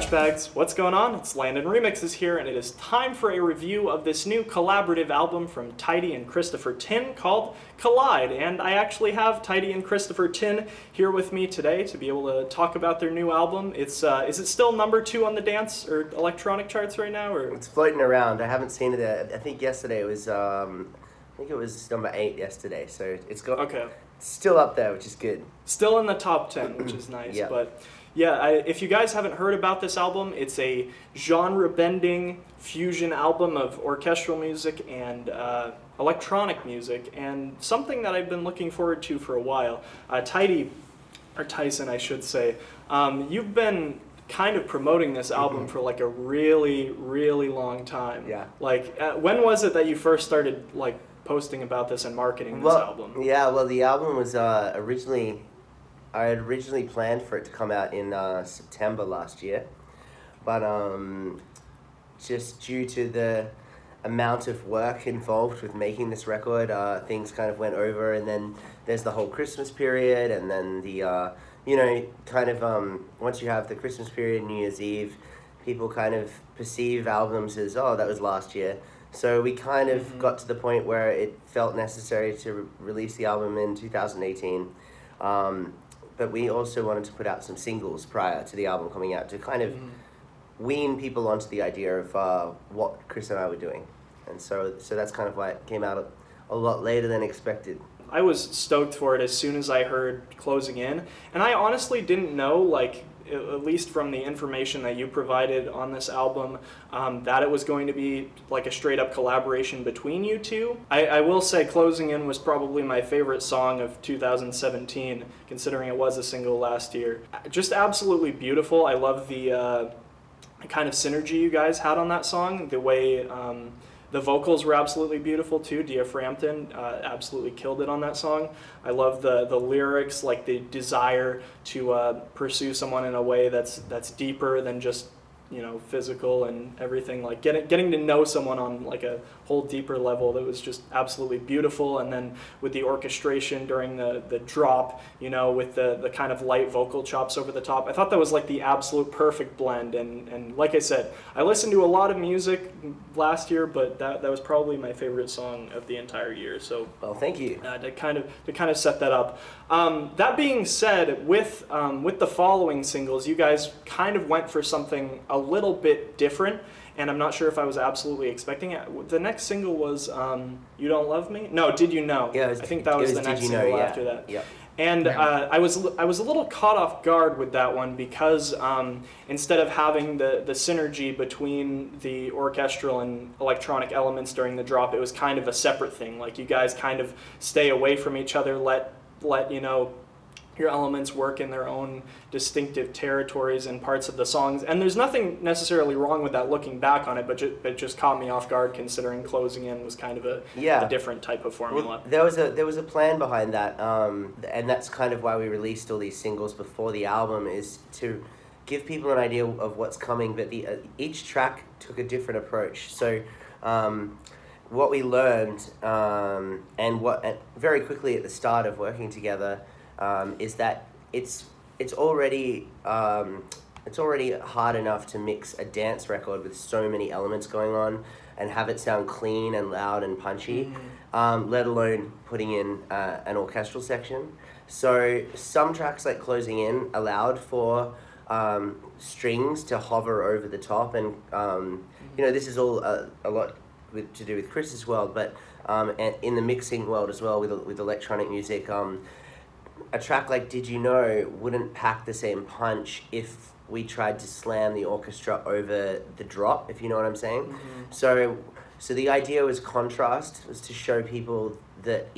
Scratchbags, what's going on? It's Landon Remixes here, and it is time for a review of this new collaborative album from tyDi and Christopher Tin called Collide. And I actually have tyDi and Christopher Tin here with me today to be able to talk about their new album. It's is it still #2 on the dance or electronic charts right now? Or it's floating around. I haven't seen it. I think yesterday it was. I think it was #8 yesterday. So it's got. Okay. It's still up there, which is good. Still in the top 10, which is nice. Yeah. But yeah, if you guys haven't heard about this album, it's a genre-bending fusion album of orchestral music and electronic music, and something that I've been looking forward to for a while. tyDi, or Tyson, I should say, you've been kind of promoting this album for like a really, really long time. Yeah. Like, when was it that you first started like posting about this and marketing this album? Yeah, well, the album was I had originally planned for it to come out in September last year, but just due to the amount of work involved with making this record, things kind of went over, and then there's the whole Christmas period, and then the, you know, kind of, once you have the Christmas period, New Year's Eve, people kind of perceive albums as, oh, that was last year. So we kind of got to the point where it felt necessary to release the album in 2018. But we also wanted to put out some singles prior to the album coming out to kind of wean people onto the idea of what Chris and I were doing. And so that's kind of why it came out a lot later than expected. I was stoked for it as soon as I heard Closing In, and I honestly didn't know, like, at least from the information that you provided on this album, that it was going to be like a straight up collaboration between you two. I will say Closing In was probably my favorite song of 2017, considering it was a single last year. Just absolutely beautiful. I love the kind of synergy you guys had on that song, the way the vocals were absolutely beautiful too. Dia Frampton absolutely killed it on that song. I love the lyrics, like the desire to pursue someone in a way that's deeper than just, you know, physical and everything. Like getting to know someone on like a whole deeper level, that was just absolutely beautiful. And then with the orchestration during the drop, you know, with the kind of light vocal chops over the top, I thought that was like the absolute perfect blend. And like I said, I listened to a lot of music last year, but that was probably my favorite song of the entire year. So well, thank you. To kind of set that up. That being said, with the following singles, you guys kind of went for something a little bit different, and I'm not sure if I was absolutely expecting it. The next single was You Don't Love Me? No, Did You Know? Yeah, I think that was the next single after that. Yeah. And I was a little caught off guard with that one because instead of having the synergy between the orchestral and electronic elements during the drop, it was kind of a separate thing. Like, you guys kind of stay away from each other, let you know, your elements work in their own distinctive territories and parts of the songs. And there's nothing necessarily wrong with that looking back on it, but it just caught me off guard considering Closing In was kind of a different type of formula. Well, there was a plan behind that, and that's kind of why we released all these singles before the album, is to give people an idea of what's coming, but each track took a different approach. So what we learned, and very quickly at the start of working together, is that it's already hard enough to mix a dance record with so many elements going on and have it sound clean and loud and punchy, let alone putting in an orchestral section. So some tracks like Closing In allowed for strings to hover over the top, and you know, this is all a lot to do with Chris's world, but and in the mixing world as well with electronic music. A track like Did You Know wouldn't pack the same punch if we tried to slam the orchestra over the drop, if you know what I'm saying. So the idea was contrast, was to show people that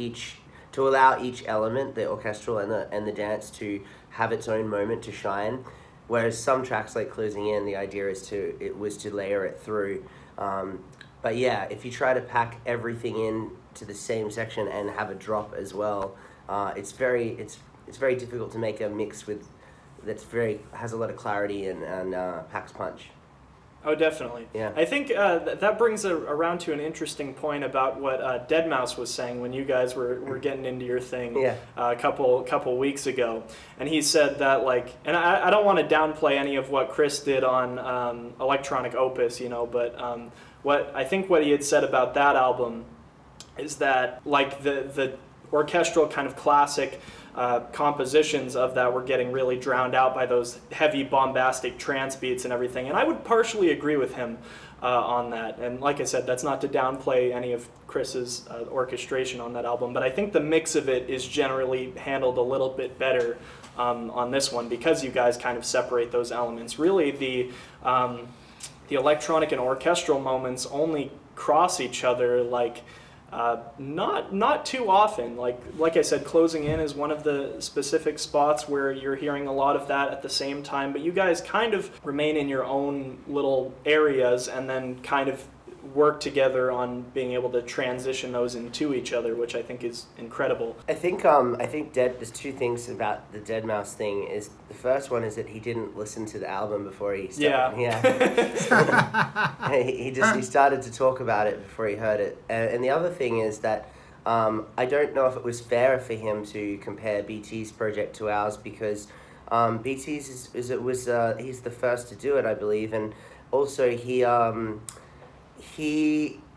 to allow each element, the orchestral and the dance, to have its own moment to shine. Whereas some tracks like Closing In, the idea was to layer it through. But yeah, if you try to pack everything in to the same section and have a drop as well, it's very difficult to make a mix has a lot of clarity and packs punch. Oh, definitely. Yeah. I think that brings around to an interesting point about what deadmau5 was saying when you guys were getting into your thing a couple weeks ago. And he said that, like, and I don't want to downplay any of what Chris did on Electronic Opus, you know, but what he had said about that album is that, like, the orchestral kind of classic compositions of that were getting really drowned out by those heavy bombastic trance beats and everything, and I would partially agree with him on that. And like I said, that's not to downplay any of Chris's orchestration on that album, but I think the mix of it is generally handled a little bit better on this one, because you guys kind of separate those elements. Really, the electronic and orchestral moments only cross each other, like, not too often. Like I said, Closing In is one of the specific spots where you're hearing a lot of that at the same time, but you guys kind of remain in your own little areas and then kind of work together on being able to transition those into each other, which I think is incredible. I think there's two things about the deadmau5 thing. Is the first one is that he didn't listen to the album before he started. He started to talk about it before he heard it. And the other thing is that I don't know if it was fair for him to compare BT's project to ours, because BT's he's the first to do it, I believe, and also he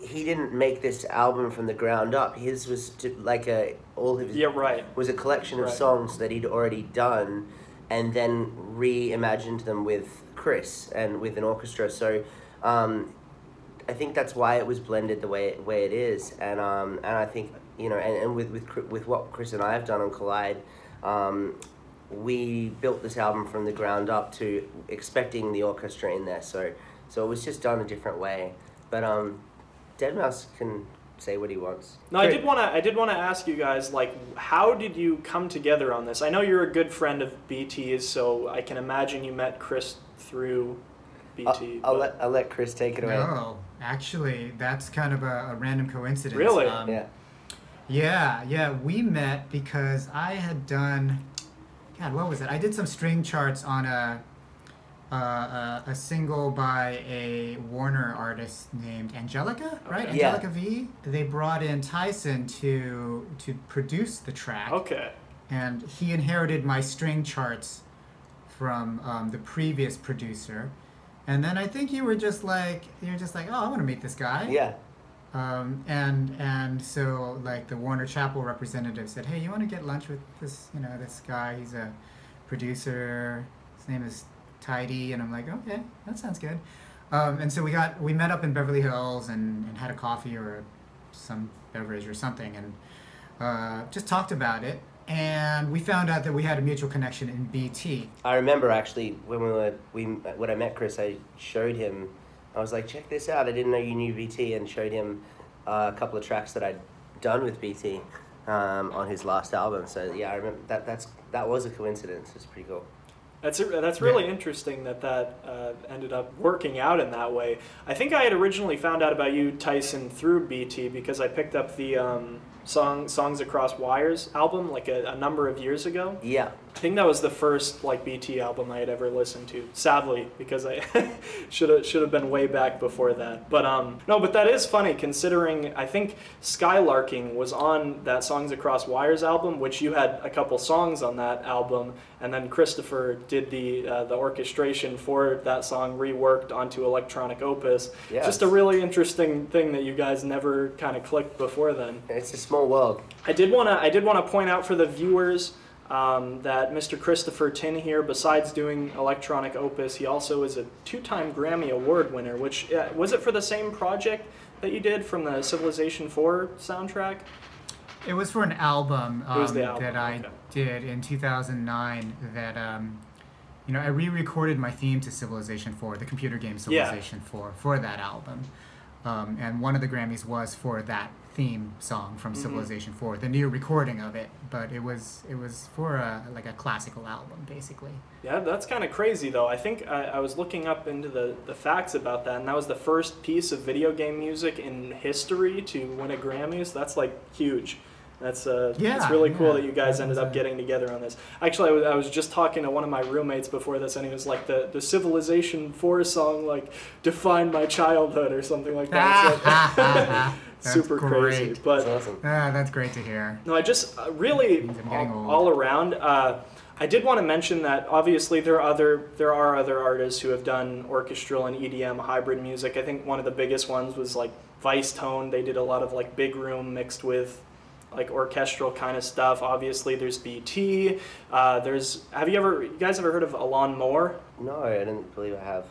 didn't make this album from the ground up. His was was a collection of songs that he'd already done, and then reimagined them with Chris and with an orchestra. So I think that's why it was blended the way it is. And I think, you know, and with what Chris and I have done on Collide, we built this album from the ground up to expecting the orchestra in there. So it was just done a different way. But deadmau5 can say what he wants. No, I did want to ask you guys, like, how did you come together on this? I know you're a good friend of BT's, so I can imagine you met Chris through BT. I'll let Chris take it away. No, actually, that's kind of a random coincidence. Really? Yeah. We met because I had done, God, what was it? I did some string charts on a single by a Warner artist named Angelica, right? Okay. Angelica V. They brought in Tyson to produce the track. Okay. And he inherited my string charts from the previous producer. And then I think you're just like, oh, I want to meet this guy. Yeah. And so, like, the Warner Chapel representative said, hey, you want to get lunch with this guy? He's a producer. His name is tyDi. And I'm like, okay, that sounds good. And so we met up in Beverly Hills and had a coffee or some beverage or something, and just talked about it. And we found out that we had a mutual connection in BT. I remember, actually, when I met Chris, I showed him. I was like, check this out. I didn't know you knew BT, and showed him a couple of tracks that I'd done with BT on his last album. So yeah, I remember that was a coincidence. It's pretty cool. That's really interesting that ended up working out in that way. I think I had originally found out about you, Tyson, through BT, because I picked up the Songs Across Wires album like a number of years ago. Yeah. I think that was the first like BT album I had ever listened to. Sadly, because I should have been way back before that. But no, but that is funny considering I think Skylarking was on that Songs Across Wires album, which you had a couple songs on that album, and then Christopher did the orchestration for that song reworked onto Electronic Opus. Yes. Just a really interesting thing that you guys never kind of clicked before then. It's a small world. I did want to point out for the viewers that Mr. Christopher Tin here, besides doing Electronic Opus, he also is a 2-time Grammy Award winner, which, was it for the same project that you did from the Civilization 4 soundtrack? It was for an album, that I okay. did in 2009 that, I re-recorded my theme to Civilization 4, the computer game Civilization 4, for that album. And one of the Grammys was for that theme song from Civilization 4, the new recording of it, but it was for a classical album, basically. Yeah, that's kind of crazy, though. I think I was looking up into the facts about that, and that was the first piece of video game music in history to win a Grammy, so that's, like, huge. That's Yeah, it's really cool yeah, that you guys that ended was up getting together on this. Actually, I was just talking to one of my roommates before this, and he was like, the Civilization 4 song like defined my childhood or something like that. It's like, super crazy, great. but That's awesome. That's great to hear. no, I just really Means I'm getting old. all around. I did want to mention that obviously there are other artists who have done orchestral and EDM hybrid music. I think one of the biggest ones was like Vice Tone. They did a lot of like big room mixed with like orchestral kind of stuff. Obviously there's BT. Have you guys ever heard of Alon Moore? No, I didn't believe I have.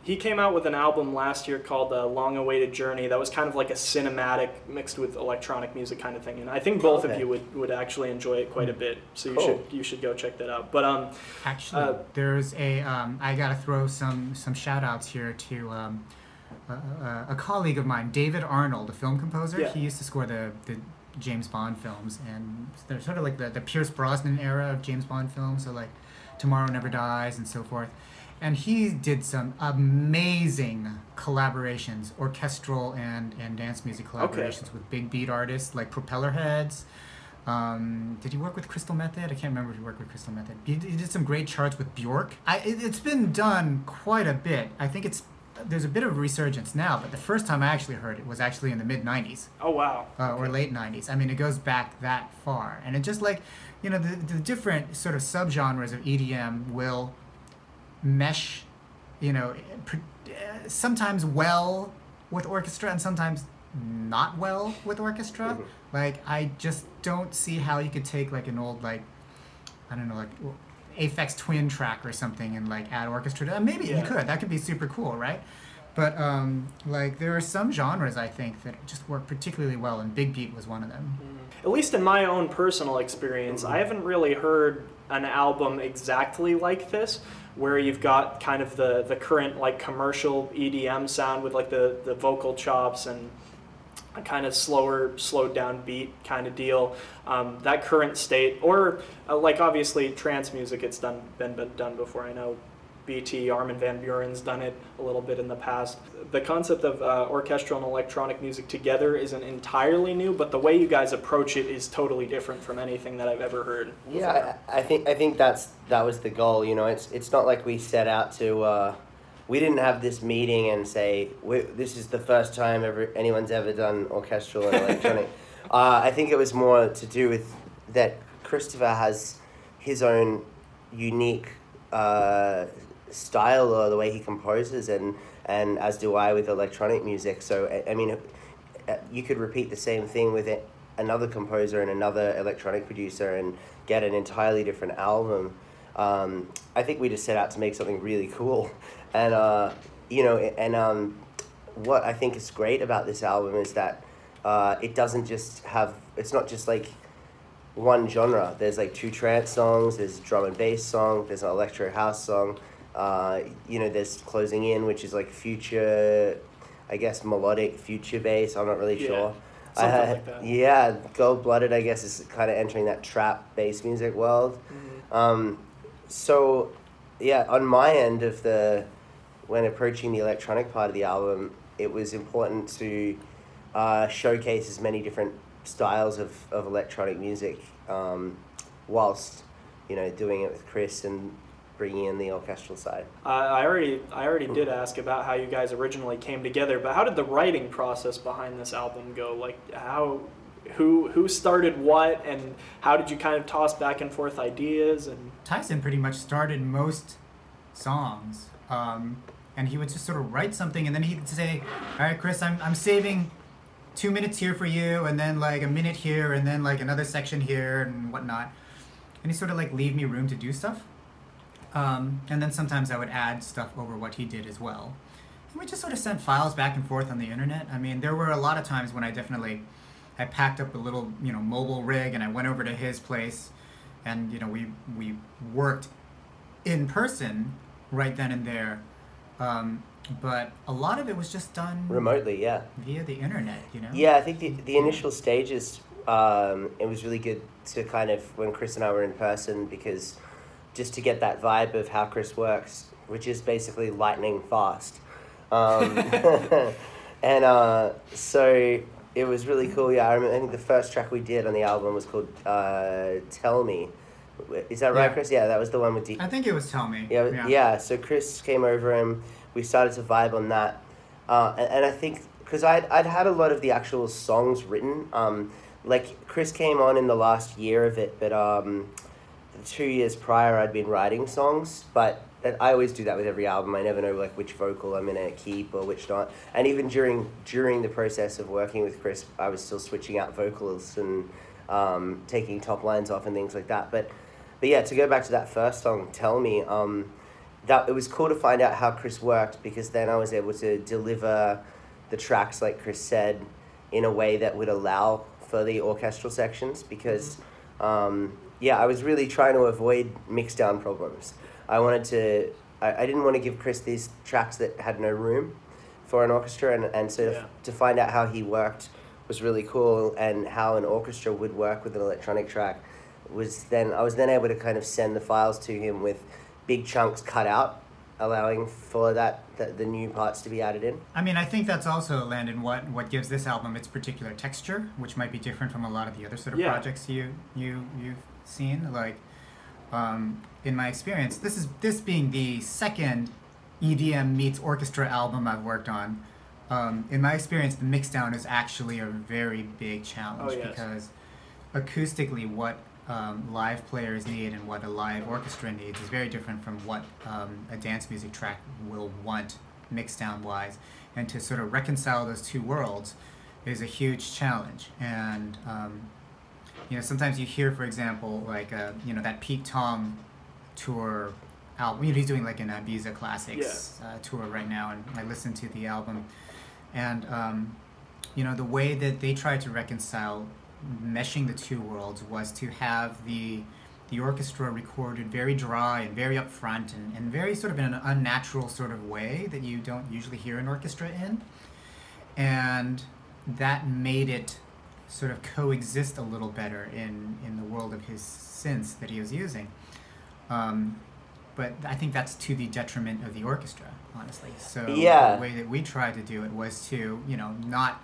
He came out with an album last year called Long Awaited Journey that was kind of like a cinematic mixed with electronic music kind of thing. And I think both of you would actually enjoy it quite a bit. So you should go check that out. But Actually, there's a I gotta throw some shout outs here to a colleague of mine, David Arnold, a film composer. Yeah. He used to score the James Bond films, and they're sort of like the Pierce Brosnan era of James Bond films, so like Tomorrow Never Dies and so forth. And he did some amazing collaborations, orchestral and dance music collaborations with big beat artists like Propeller Heads. Did he work with Crystal Method? I can't remember if he worked with Crystal Method. He did some great charts with Bjork. It's been done quite a bit. I think there's a bit of a resurgence now, but the first time I actually heard it was actually in the mid-90s. oh wow. Or late 90s. I mean, it goes back that far. And it just like, the different sort of subgenres of EDM will mesh, sometimes well with orchestra and sometimes not well with orchestra. Mm-hmm. Like, I just don't see how you could take like an old, like, I don't know, like Aphex Twin track or something and like add orchestra to it. Maybe you could. That could be super cool, right? But like there are some genres I think that just work particularly well, and Big Beat was one of them. At least in my own personal experience, I haven't really heard an album exactly like this, where you've got kind of the current like commercial EDM sound with like the vocal chops and a kind of slowed down beat kind of deal. That current state, or like obviously trance music, it's been done before. I know BT, Armin van Buuren's done it a little bit in the past. The concept of orchestral and electronic music together isn't entirely new, but the way you guys approach it is totally different from anything that I've ever heard before. Yeah, I think that was the goal. It's not like we set out to. We didn't have this meeting and say this is the first time anyone's ever done orchestral and electronic. I think it was more to do with that Christopher has his own unique style, or the way he composes, and as do I with electronic music. So I mean, you could repeat the same thing with another composer and another electronic producer and get an entirely different album. I think we just set out to make something really cool, and what I think is great about this album is that it doesn't just have. It's not just like one genre. There's like 2 trance songs, there's a drum and bass song, there's an electro house song, there's Closing In, which is like future, I guess melodic future bass, I'm not really sure. Something like that. Yeah, Gold Blooded, I guess, is kind of entering that trap bass music world. Mm-hmm. So yeah, on my end of when approaching the electronic part of the album, it was important to showcase as many different styles of electronic music, whilst doing it with Chris and bringing in the orchestral side. I already did ask about how you guys originally came together, but how did the writing process behind this album go? Like who started what, and how did you kind of toss back and forth ideas? And Tyson pretty much started most songs, and he would just sort of write something, and then he'd say, "All right, Chris, I'm saving 2 minutes here for you, and then like a minute here, and then like another section here and whatnot." And he sort of like leave me room to do stuff. And then sometimes I would add stuff over what he did as well. And we just sort of sent files back and forth on the internet. I mean, there were a lot of times when I packed up a little, mobile rig, and I went over to his place, and we worked in person right then and there. But a lot of it was just done remotely, yeah, via the internet, Yeah, I think the initial stages, it was really good to kind of, when Chris and I were in person, because just to get that vibe of how Chris works, which is basically lightning fast. And so It was really cool. Yeah, I remember. I think the first track we did on the album was called "Tell Me." Is that right, Yeah. Chris? Yeah, that was the one with D. I think it was Tell Me. Yeah. So Chris came over and we started to vibe on that, and I think because I'd had a lot of the actual songs written. Like Chris came on in the last year of it, but 2 years prior I'd been writing songs, but I always do that with every album. I never know like which vocal I'm gonna keep or which not. And even during the process of working with Chris, I was still switching out vocals and taking top lines off and things like that. But yeah, to go back to that first song, "Tell Me," that it was cool to find out how Chris worked, because then I was able to deliver the tracks like Chris said in a way that would allow for the orchestral sections, because I was really trying to avoid mix-down problems. I didn't want to give Chris these tracks that had no room for an orchestra, and so to find out how he worked was really cool, and how an orchestra would work with an electronic track I was then able to kind of send the files to him with big chunks cut out, allowing for the new parts to be added in. I mean, I think that's also, Landon, what gives this album its particular texture, which might be different from a lot of the other sort of projects you've seen. Like, in my experience, this being the second EDM meets orchestra album I've worked on. In my experience, the mixdown is actually a very big challenge, because acoustically, what live players need and what a live orchestra needs is very different from what a dance music track will want mixdown wise, and to sort of reconcile those two worlds is a huge challenge. And sometimes you hear, for example, like that Pete Tong tour album. He's doing like an Ibiza Classics tour right now, and I listened to the album, and the way that they tried to reconcile meshing the two worlds was to have the orchestra recorded very dry and very upfront and very sort of in an unnatural sort of way that you don't usually hear an orchestra in, and that made it sort of coexist a little better in the world of his synths that he was using. But I think that's to the detriment of the orchestra, honestly. So the way that we tried to do it was to, not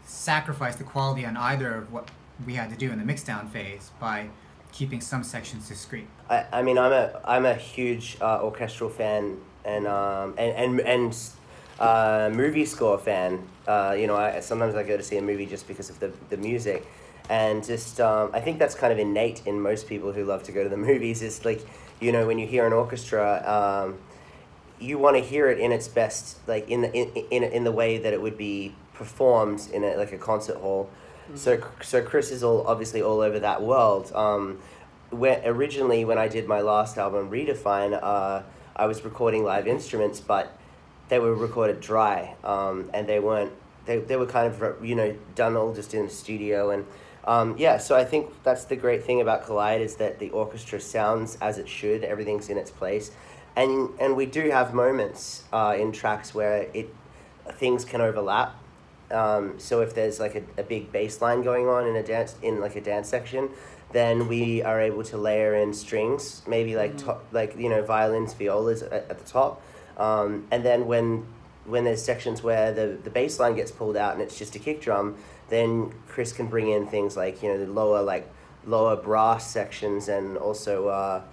sacrifice the quality on either of what we had to do in the mixdown phase by keeping some sections discreet. I mean, I'm a huge orchestral fan and movie score fan. Sometimes I go to see a movie just because of the music, and just I think that's kind of innate in most people who love to go to the movies. It's like, when you hear an orchestra, you want to hear it in its best, like in the way that it would be performed in a concert hall. Mm-hmm. So Chris is obviously all over that world. Originally, when I did my last album, Redefine, I was recording live instruments, but they were recorded dry, and they were kind of done all just in the studio. And so I think that's the great thing about Collide, is that the orchestra sounds as it should. Everything's in its place, and we do have moments in tracks where things can overlap. So if there's like a big bass line going on in a dance section, then we are able to layer in strings, maybe like violins, violas at the top, and then when there's sections where the bass line gets pulled out and it's just a kick drum, then Chris can bring in things like the lower brass sections, and also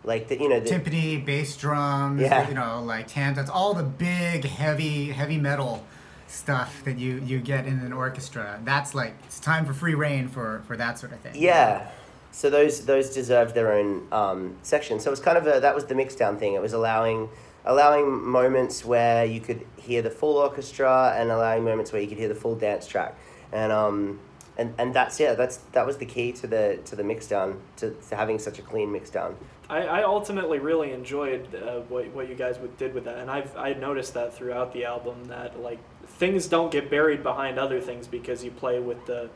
the timpani, bass drums, like tam-tams, all the big heavy metal stuff that you get in an orchestra. That's like, it's time for free reign for that sort of thing. Yeah. So those deserve their own section. So it was kind of that was the mixdown thing. It was allowing moments where you could hear the full orchestra, and allowing moments where you could hear the full dance track. And that was the key to the mixdown, to having such a clean mixdown. I ultimately really enjoyed what you guys did with that, and I noticed that throughout the album, that like things don't get buried behind other things, because you play with the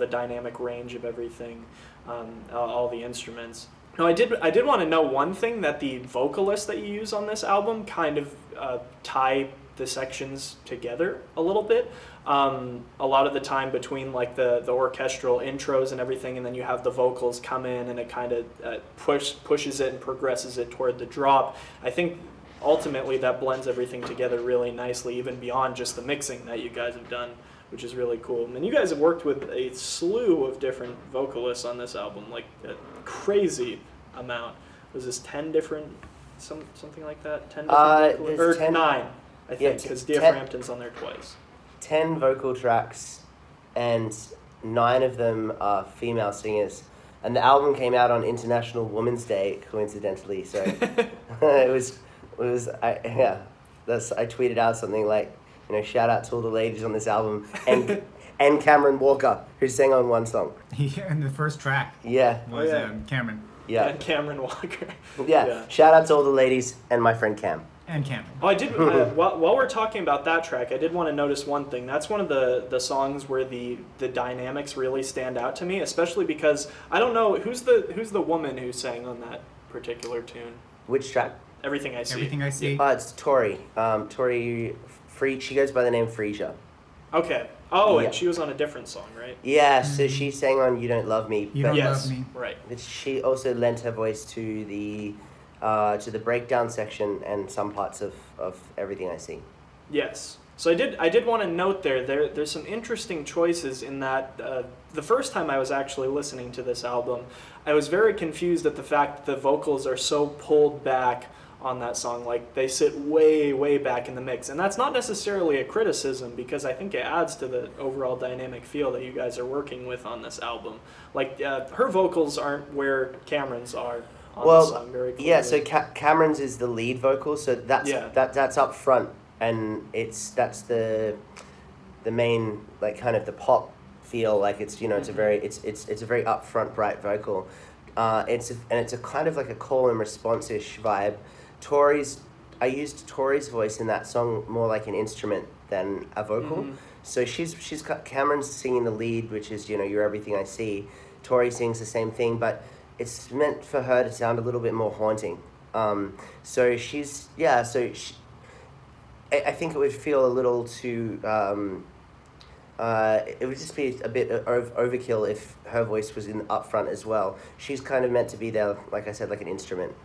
dynamic range of everything, all the instruments. Now, I did want to know one thing, that the vocalists that you use on this album kind of tie the sections together a little bit. A lot of the time between like the orchestral intros and everything, and then you have the vocals come in, and it kind of pushes it and progresses it toward the drop. I think ultimately that blends everything together really nicely, even beyond just the mixing that you guys have done which is really cool. And you guys have worked with a slew of different vocalists on this album, like a crazy amount. Was this 10 different, something like that? 10 different vocalists? Or 10, 9, I think, because Dia Frampton's on there twice. 10 vocal tracks, and 9 of them are female singers. And the album came out on International Women's Day, coincidentally. So I tweeted out something like, shout out to all the ladies on this album, and Cameron Walker, who sang on one song. Yeah, in the first track. Yeah. Was Cameron. Yeah. And Cameron Walker. Yeah. Shout out to all the ladies and my friend Cam. And Cameron. Oh, I did. While we're talking about that track, I did want to notice one thing. That's one of the songs where the dynamics really stand out to me, especially because I don't know who's the woman who sang on that particular tune. Which track? Everything I See. Everything I See. It's Tori. Tori. She goes by the name Frisia. Okay. Oh, and she was on a different song, right? Yeah. So she sang on "You Don't Love Me." You Don't Love Me. Right. But she also lent her voice to the breakdown section and some parts of Everything I See. Yes. So I did want to note there's some interesting choices in that the first time I was actually listening to this album, I was very confused at the fact that the vocals are so pulled back on that song. Like, they sit way, way back in the mix. And that's not necessarily a criticism, because I think it adds to the overall dynamic feel that you guys are working with on this album. Like, her vocals aren't where Cameron's are. Well, yeah, so Cameron's is the lead vocal, so that's up front, and that's the main, like, kind of the pop feel. Like, it's it's a very upfront, bright vocal. It's a kind of like a call and response-ish vibe. I used Tori's voice in that song more like an instrument than a vocal. Mm-hmm. So she's got Cameron's singing the lead, which is You're Everything I See. Tori sings the same thing, but it's meant for her to sound a little bit more haunting. I think it would feel a little too, it would just be a bit overkill if her voice was in up front as well. She's kind of meant to be there, like I said, like an instrument.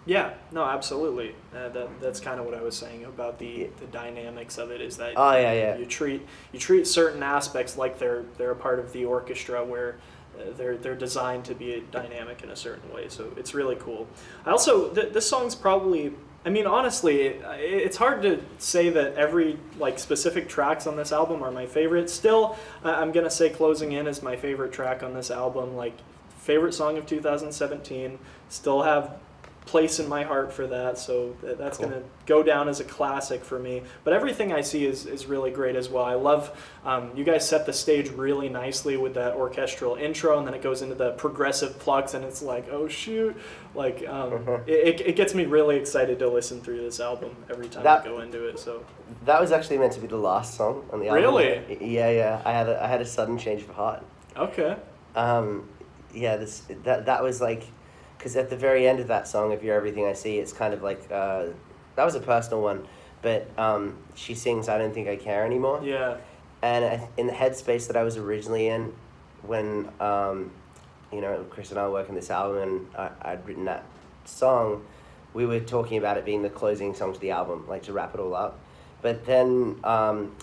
Yeah, no, absolutely. That's kind of what I was saying about the dynamics of it, is that you treat certain aspects like they're a part of the orchestra, where they're designed to be dynamic in a certain way. So it's really cool. I also this song's probably, I mean, honestly, it's hard to say that every specific tracks on this album are my favorite. Still, I'm gonna say Closing In is my favorite track on this album. Like, favorite song of 2017. Still have place in my heart for that, so that's cool. Gonna go down as a classic for me. But Everything I See is really great as well. I love you guys set the stage really nicely with that orchestral intro, and then it goes into the progressive plucks, and it's like, oh shoot, it gets me really excited to listen through this album every time I go into it. So that was actually meant to be the last song on the album. Really? Yeah. I had a sudden change of heart. Okay. That was like, because at the very end of that song, If You're Everything I See, it's kind of like, that was a personal one, but she sings I Don't Think I Care Anymore. Yeah. And in the headspace that I was originally in when, Chris and I were working this album and I'd written that song, we were talking about it being the closing song to the album, like to wrap it all up. But then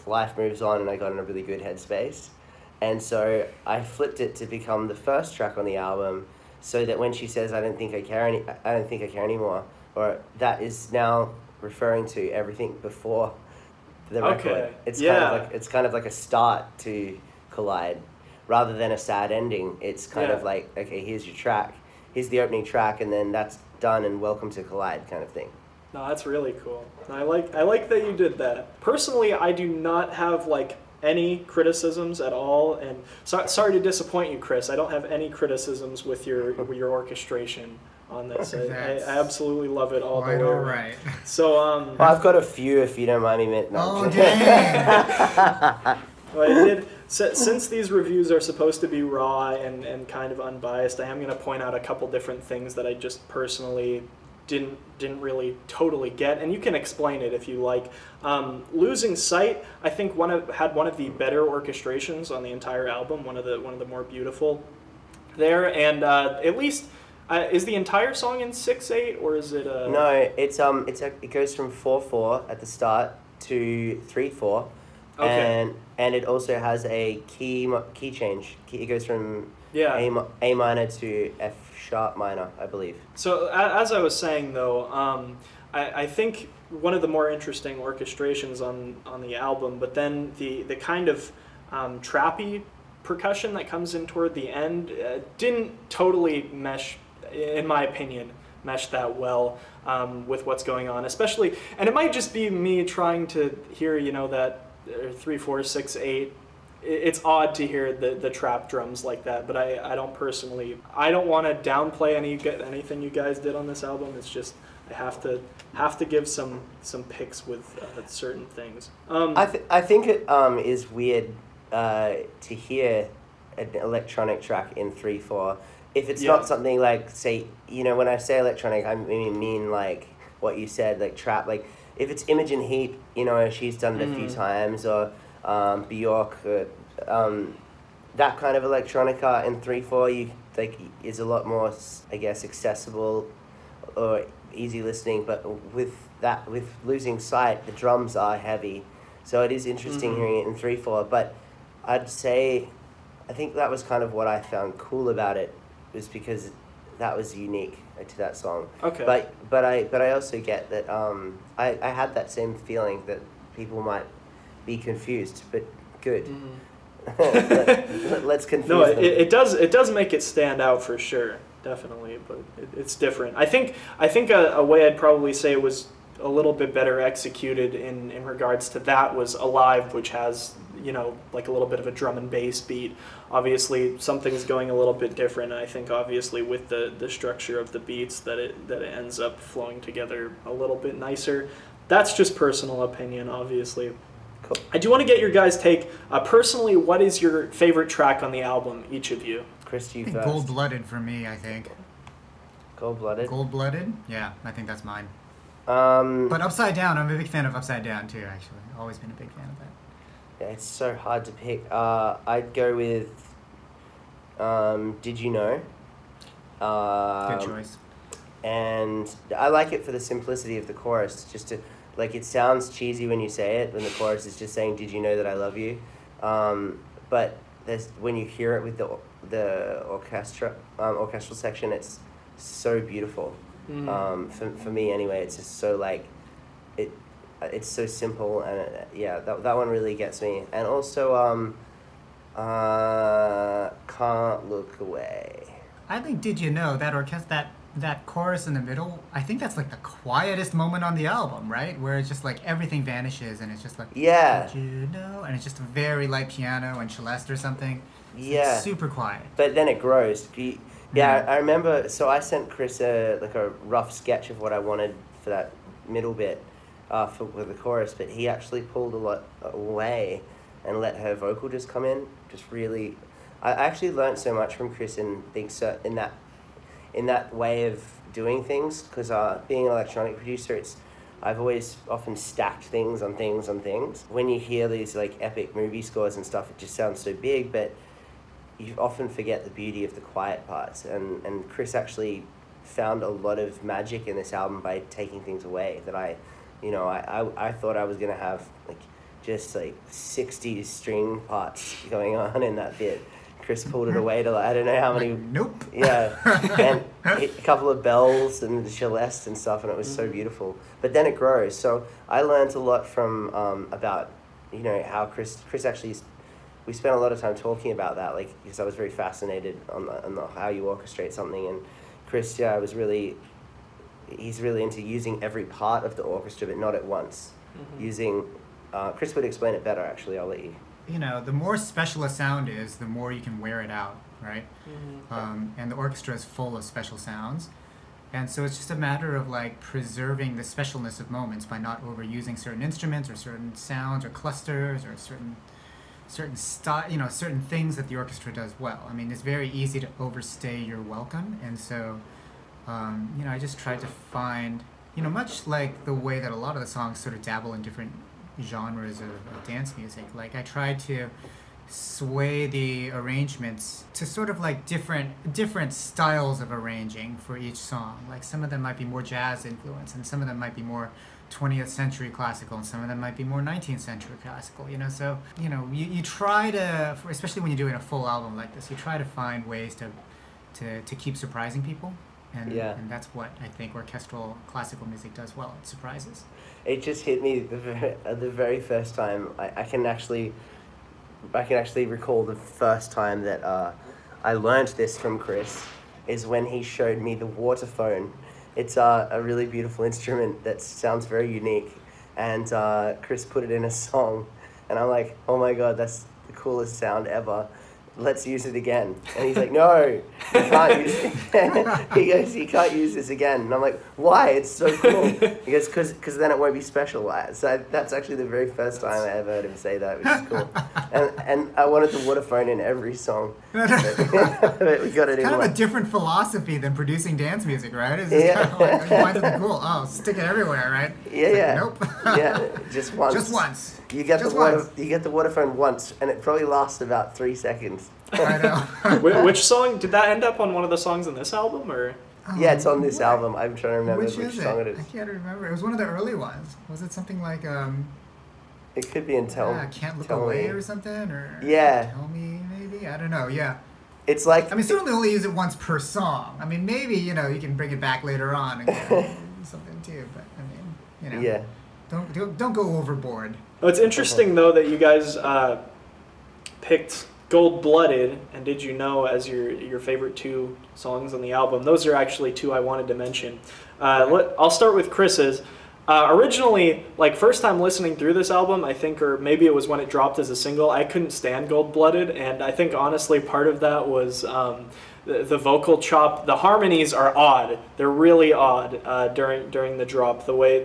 life moves on and I got in a really good headspace. And so I flipped it to become the first track on the album, so that when she says I don't think I care anymore, or that is now referring to everything before the record. It's kind of like a start to Collide, rather than a sad ending. It's kind of like, okay, here's your track, here's the opening track, and then that's done, and welcome to Collide kind of thing. No, that's really cool. I like that you did that. Personally, I do not have any criticisms at all, and sorry to disappoint you, Chris. I don't have any criticisms with your orchestration on this. I absolutely love it all the way around. Right. So I've got a few, if you don't mind me. Oh, dang. Well, I did. Since these reviews are supposed to be raw and kind of unbiased, I am going to point out a couple different things that I just personally didn't really totally get, and you can explain it if you like. Losing Sight, I think had one of the better orchestrations on the entire album, one of the more beautiful there, and at least is the entire song in 6/8, or is it No, it goes from 4/4 at the start to 3/4, Okay. And it also has a key change. It goes from Yeah. A minor to F sharp minor, I believe. So as I was saying though, I think one of the more interesting orchestrations on the album, but then the kind of trappy percussion that comes in toward the end didn't totally mesh, in my opinion, that well with what's going on, especially, and it might just be me trying to hear, you know, that 3, 4, 6, 8. It's odd to hear the trap drums like that, but I don't personally, I don't want to downplay anything you guys did on this album. It's just I have to give some picks with certain things. I think it is weird to hear an electronic track in 3/4 if it's not something like, say, you know, when I say electronic, I mean like what you said, like trap, like if it's Imogen Heap, you know, she's done it a few times, or Bjork, that kind of electronica in 3/4, you like is a lot more, I guess, accessible or easy listening. But with Losing Sight, the drums are heavy, so it is interesting hearing it in 3/4. But I'd say, I think that was kind of what I found cool about it, was because that was unique to that song. Okay. But I also get that I had that same feeling that people might be confused, but good. Let's confuse them. It does make it stand out for sure, definitely, but it's different. I think a way I'd probably say it was a little bit better executed in regards to that was Alive, which has, you know, like a little bit of a drum and bass beat. Obviously something's going a little bit different. I think obviously with the structure of the beats that it ends up flowing together a little bit nicer. That's just personal opinion, obviously. Cool. I do want to get your guys' take. Personally, what is your favorite track on the album, each of you? Chris, you I think first. Gold-Blooded for me, I think. Gold-Blooded? Gold-Blooded? Yeah, I think that's mine. But But Upside Down, I'm a big fan of Upside Down too, actually. Always been a big fan of that. yeah, it's so hard to pick. I'd go with Did You Know? Good choice. And I like it for the simplicity of the chorus. Just to, like, it sounds cheesy when you say it, when the chorus is just saying, "Did you know that I love you?" But when you hear it with the orchestral section, it's so beautiful. For me anyway, it's just so like, it's so simple, and that one really gets me. And also Can't Look Away. I think Did You Know, that chorus in the middle, I think that's like the quietest moment on the album, right? Where it's just like everything vanishes and it's just like, Yeah. Did you know? And it's just a very light piano and celeste or something. It's Yeah. like super quiet. But then it grows. Yeah, I remember, so I sent Chris a rough sketch of what I wanted for that middle bit with the chorus, but he actually pulled a lot away and let her vocal just come in. Just really, I actually learned so much from Chris and things so in that way of doing things, because being an electronic producer, I've always often stacked things on things on things. When you hear these like epic movie scores and stuff, it just sounds so big, but you often forget the beauty of the quiet parts, and Chris actually found a lot of magic in this album by taking things away that I thought I was gonna have like just like 60 string parts going on in that bit. Chris pulled it away to, I don't know how many. Nope. Yeah, and a couple of bells and the celeste and stuff, and it was so beautiful. But then it grows. So I learned a lot from about, you know, how Chris actually. We spent a lot of time talking about that, like, because I was very fascinated on how you orchestrate something, and Chris, he's really into using every part of the orchestra, but not at once. Chris would explain it better, actually. I'll let you. You know, the more special a sound is, the more you can wear it out, right? And the orchestra is full of special sounds. And so it's just a matter of like preserving the specialness of moments by not overusing certain instruments or certain sounds or clusters or certain things that the orchestra does well. I mean, it's very easy to overstay your welcome. And so, I just tried to find, much like the way that a lot of the songs sort of dabble in different genres of dance music, like I tried to sway the arrangements to sort of like different styles of arranging for each song. Like some of them might be more jazz influence and some of them might be more 20th century classical, and some of them might be more 19th century classical, you know. So, you know, you try to, especially when you're doing a full album like this, you try to find ways to keep surprising people. And, and that's what I think orchestral classical music does well. It surprises. It just hit me the very first time. I can actually recall the first time that I learned this from Chris is when he showed me the waterphone. It's a really beautiful instrument that sounds very unique, and Chris put it in a song, and I'm like, oh my god, that's the coolest sound ever. Let's use it again. And he's like, no, you can't use it again. He goes, you can't use this again. And I'm like, why? It's so cool. He goes, because then it won't be special. So that's actually the very first time I ever heard him say that, which is cool. And I wanted the waterphone in every song. But we got it in kind of one. a different philosophy than producing dance music, right? It's just kind of like, why is it cool? Oh, stick it everywhere, right? Yeah, like, nope. Yeah, just once. Just once. You get the waterphone once, and it probably lasts about 3 seconds. I know. Which song did that end up on? One of the songs in this album, or? Yeah, it's on this album. I'm trying to remember which song it is. I can't remember. It was one of the early ones. Was it something like It could be in Can't Look Away or something, or Tell Me maybe. I don't know. Yeah. It's like, I mean, certainly only use it once per song. I mean, maybe you can bring it back later on and get something too. But I mean, yeah. Don't go overboard. Well, it's interesting though that you guys picked Gold Blooded and Did You Know as your favorite 2 songs on the album. Those are actually 2 I wanted to mention. I'll start with Chris's. Originally, like first time listening through this album, I think, or maybe it was when it dropped as a single, I couldn't stand Gold Blooded, and I think honestly part of that was the vocal chop. The harmonies are odd. They're really odd during the drop. The way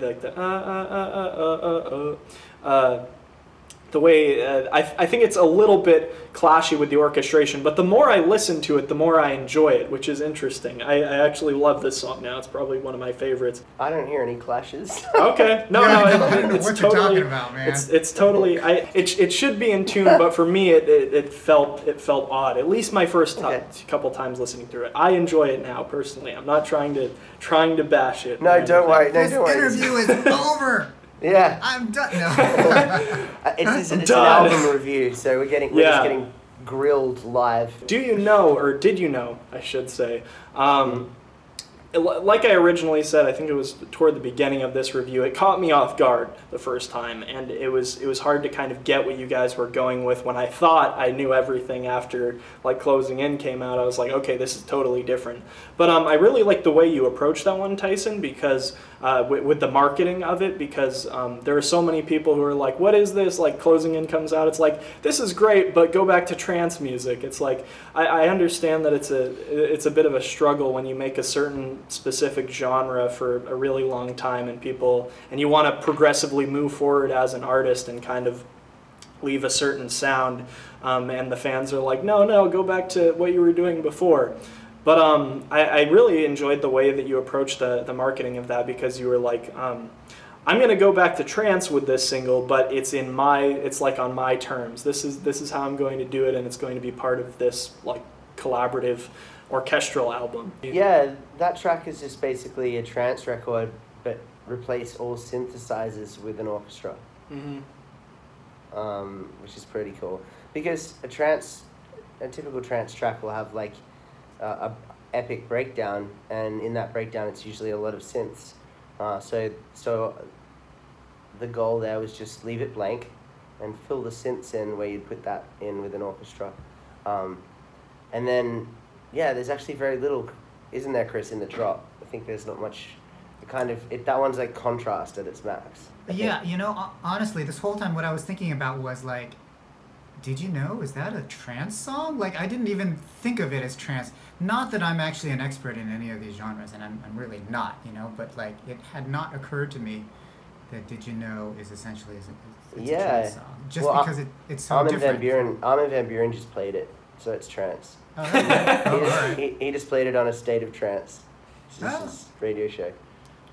the way I think it's a little bit clashy with the orchestration, but the more I listen to it, the more I enjoy it, which is interesting. I actually love this song now. It's probably one of my favorites. I don't hear any clashes. Okay, no, it's what totally. You're talking about, man. It's totally. It should be in tune, but for me, it felt odd. At least my first couple times listening through it. I enjoy it now personally. I'm not trying to bash it. No, don't worry. This interview is over. Yeah. I'm done. No. It's an album review, so we're just getting grilled live. Do you know, or did you know, I should say, like I originally said, I think it was toward the beginning of this review, it caught me off guard the first time, and it was hard to kind of get what you guys were going with. When I thought I knew everything after like Closing In came out, I was like, okay, this is totally different. But I really like the way you approached that one, Tyson, because with the marketing of it, because there are so many people who are like, what is this? Like Closing In comes out, it's like, this is great, but go back to trance music. It's like, I understand that it's a bit of a struggle when you make a certain specific genre for a really long time and you want to progressively move forward as an artist and kind of leave a certain sound, and the fans are like, no, go back to what you were doing before. But I really enjoyed the way that you approached the marketing of that, because you were like, I'm going to go back to trance with this single, but it's like on my terms. This is how I'm going to do it, and it's going to be part of this like collaborative orchestral album. Yeah, that track is just basically a trance record, but replace all synthesizers with an orchestra. Mm-hmm. Which is pretty cool, because a typical trance track will have like a epic breakdown, and in that breakdown it's usually a lot of synths. So the goal there was just leave it blank and fill the synths in where you'd put that in with an orchestra. And then, yeah, there's actually very little, isn't there, Chris, in the drop? I think there's not much, that one's like contrast at its max. Yeah, honestly, this whole time what I was thinking about was like, did you know, is that a trance song? Like, I didn't even think of it as trance. Not that I'm actually an expert in any of these genres, and I'm really not, but like, it had not occurred to me that Did You Know is essentially a trance song. Just because it's so different. Armin van Buuren just played it, so it's trance. Oh, he just played it on A State of Trance, which is his radio show.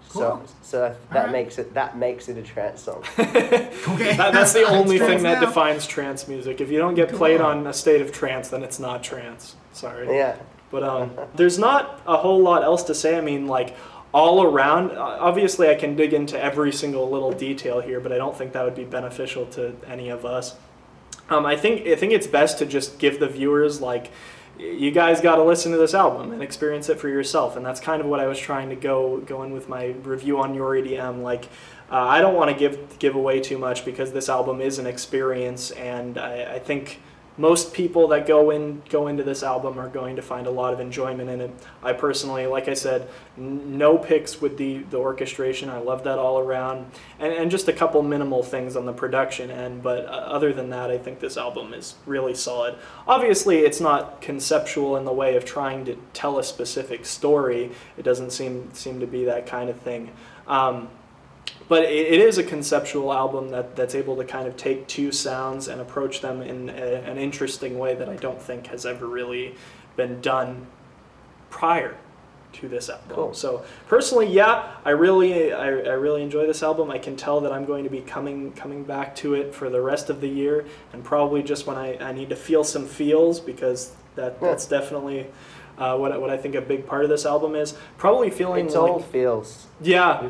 Cool. So that makes it a trance song. Okay. That's the only thing that defines trance music. If you don't get played on A State of Trance, then it's not trance. Sorry. Yeah. But there's not a whole lot else to say. I mean, like, all around, obviously I can dig into every single little detail here, but I don't think that would be beneficial to any of us. I think it's best to just give the viewers, like, you guys got to listen to this album and experience it for yourself, and that's kind of what I was trying to go in with my review on Your EDM. Like, I don't want to give away too much because this album is an experience, and I think most people that go into this album are going to find a lot of enjoyment in it. I personally, like I said, no picks with the orchestration. I love that all around, and just a couple minimal things on the production end. But other than that, I think this album is really solid. Obviously, it's not conceptual in the way of trying to tell a specific story. It doesn't seem to be that kind of thing. But it is a conceptual album that's able to kind of take two sounds and approach them in an interesting way that I don't think has ever really been done prior to this album. Cool. So personally, yeah, I really enjoy this album. I can tell that I'm going to be coming back to it for the rest of the year, and probably just when I need to feel some feels, because that's definitely what I think a big part of this album is. Probably feeling it's like, all feels. Yeah. We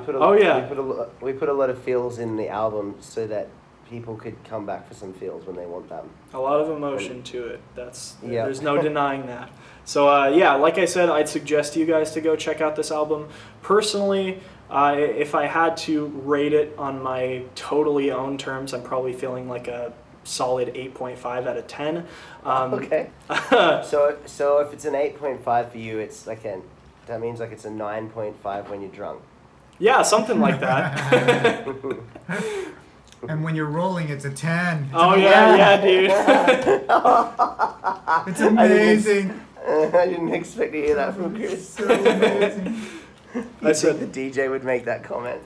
put a lot of feels in the album so that people could come back for some feels when they want them. A lot of emotion to it. There's no denying that. So yeah, like I said, I'd suggest you guys to go check out this album. Personally, if I had to rate it on my totally own terms, I'm probably feeling like a solid 8.5 out of 10. Okay. So if it's an 8.5 for you, it's like that means like it's a 9.5 when you're drunk. Yeah, something like that. And when you're rolling, it's a 10. Oh yeah, dude. It's amazing. I didn't expect to hear that from Chris. So amazing. I said the DJ would make that comment.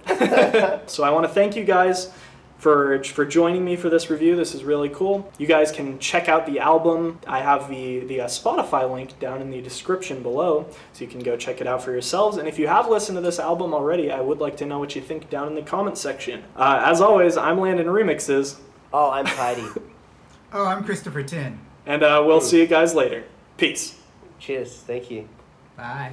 So I want to thank you guys for joining me for this review. This is really cool. You guys can check out the album. I have the Spotify link down in the description below, so you can go check it out for yourselves. And if you have listened to this album already, I would like to know what you think down in the comment section. As always, I'm Landon Remixes. Oh, I'm tyDi. Oh, I'm Christopher Tin. And we'll see you guys later. Peace. Cheers. Thank you. Bye.